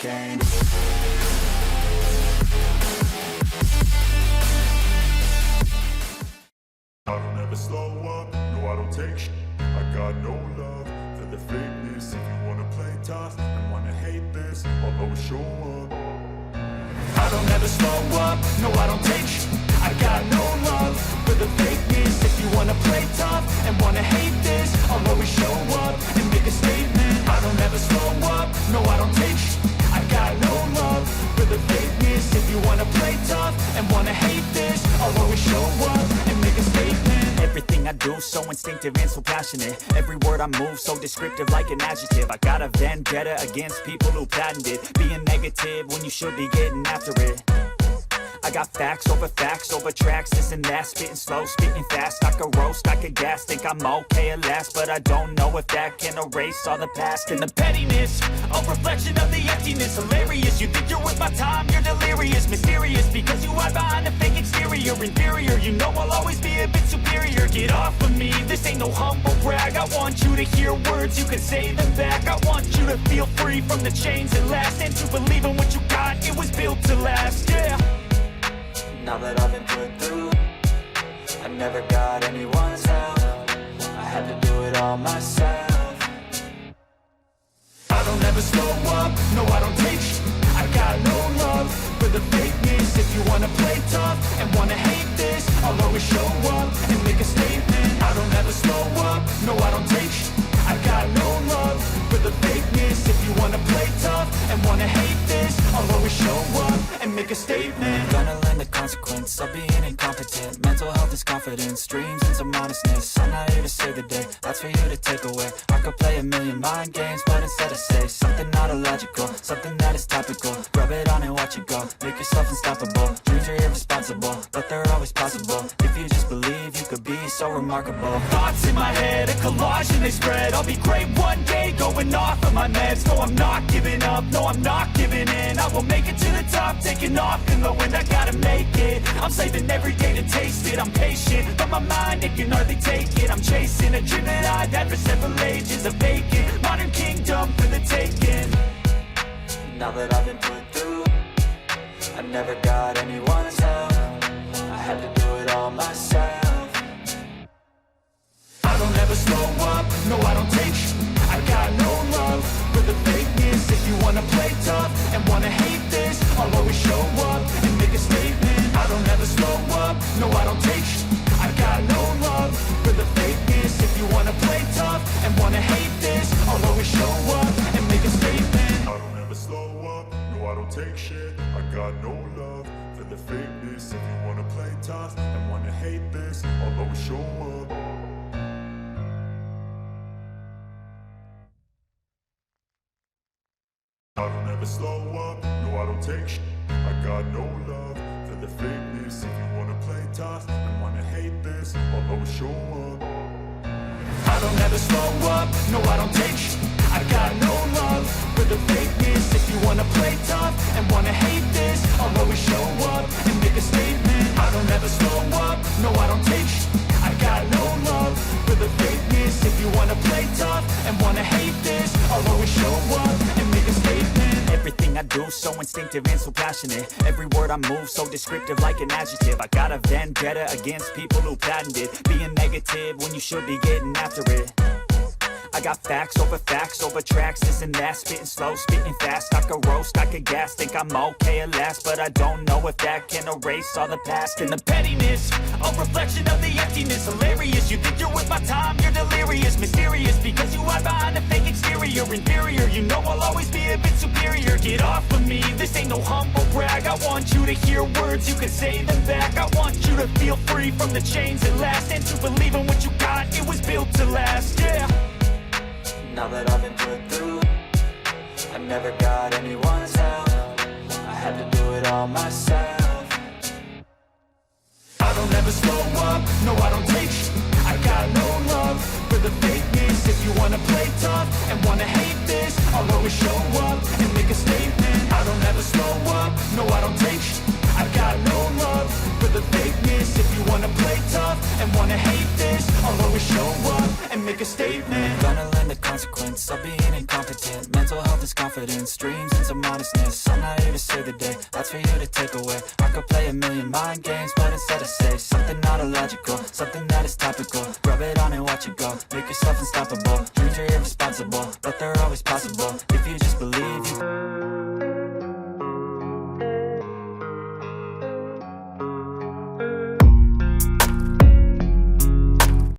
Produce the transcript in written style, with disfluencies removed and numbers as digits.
cocaine. I don't ever slow up, no I don't take shit. I got no love for the fakeness. If you wanna play tough and wanna hate this, I'll always show up. I don't ever slow up, no I don't take shit. I got no love for the fakeness. If you wanna play tough and wanna hate this, I'll always show up and make a statement. I don't ever slow up, no I don't take shit. I got no love for the fakeness. If you wanna play tough and wanna hate this, I'll always show up and make a statement. Everything I do so instinctive and so passionate. Every word I move so descriptive like an adjective. I got a vendetta against people who patented being negative when you should be getting after it. I got facts over tracks, this and that. Spitting slow, spitting fast. I could roast, I could gas. Think I'm okay at last, but I don't know if that can erase all the past. And the pettiness, a reflection of the emptiness. Hilarious, you think you're worth my time, you're delirious. Mysterious, because you hide behind a fake exterior. Inferior, you know I'll always be a bit superior. Get off of me, this ain't no humble brag. I want you to hear words, you can say them back. I want you to feel free from the chains that last, and to believe in what you got, it was built to last, yeah. Now that I've been put through, I never got anyone's help. I had to do it all myself. I don't ever slow up, no I don't take shit. I got no love for the fakeness. If you wanna play tough and wanna hate this, I'll always show up and make a statement. I don't ever slow up, no I don't take shit. I got no love for the fakeness. If you wanna play tough and wanna hate this, I'll always show up and make a statement. Gonna learn the consequence of being incompetent. Mental health is confidence, dreams and some honestness. I'm not here to save the day, that's for you to take away. I could play a million mind games, but instead I say something not illogical, something that is topical. Rub it on and watch it go, make yourself unstoppable. Dreams are irresponsible, but they're always possible. If you just believe, you could be so remarkable. Thoughts in my head, a collage and they spread. I'll be great one day, going off of my meds. No, I'm not giving up, no, I'm not giving in. I will make it to the top, taking off in the wind. I gotta make it, I'm saving every day to taste it. I'm patient, but my mind, it can hardly take it. I'm chasing a dream that I've had for several ages. A vacant, modern kingdom for the taking. Now that I've been put through, I never got anyone's help. I had to do it all myself. I don't ever slow up, no I don't take shit. I got no love for the fakeness. If you wanna play tough and wanna hate this, I'll always show up and make a statement. I don't ever slow up, no I don't take shit. I got no love for the fakeness. If you wanna play tough and wanna hate this, I'll always show up and make a statement. I don't ever slow up, no I don't take shit. I got no love for the fakeness. If you wanna play tough and wanna hate this, I'll always show up. I don't ever slow up, no I don't take shit. I got no love for the fakeness. If you wanna play tough and wanna hate this, I'll always show up. I don't ever slow up, no I don't take shit. I got no love for the fakeness. If you wanna play tough and wanna hate this, I'll always show up and make a statement. I don't ever slow up, no I don't take shit. I got no love for the fakeness. If you wanna play tough and wanna hate this, I'll always show up and make a statement. Everything I do so instinctive and so passionate. Every word I move so descriptive like an adjective. I got a vendetta against people who patented being negative when you should be getting after it. I got facts over tracks, this and that. Spitting slow, spitting fast. I could roast, I could gas. Think I'm okay at last, but I don't know if that can erase all the past. And the pettiness, a reflection of the emptiness. Hilarious, you think you're worth my time, you're delirious. Mysterious, because you hide behind a fake exterior. Inferior, you know I'll always be a bit superior. Get off of me, this ain't no humble brag. I want you to hear words, you can say them back. I want you to feel free from the chains that last, and to believe in what you got, it was built to last, yeah. Now that I've been put through, I never got anyone's help. I had to do it all myself. I don't ever slow up, no I don't take shit. I got no love for the fakeness. If you wanna play tough and wanna hate this, I'll always show up and make a statement. I don't ever slow up, no I don't take shit. I got no love for the fakeness. If you wanna play tough and wanna hate this, I'll always show up and make a statement. Gonna learn the consequence of being incompetent. Mental health is confidence, dreams and some honestness. I'm not here to save the day, that's for you to take away. I could play a million mind games, but instead I say something not illogical, something that is topical. Rub it on and watch it go, make yourself unstoppable. Dreams are irresponsible, but they're always possible if you just believe you.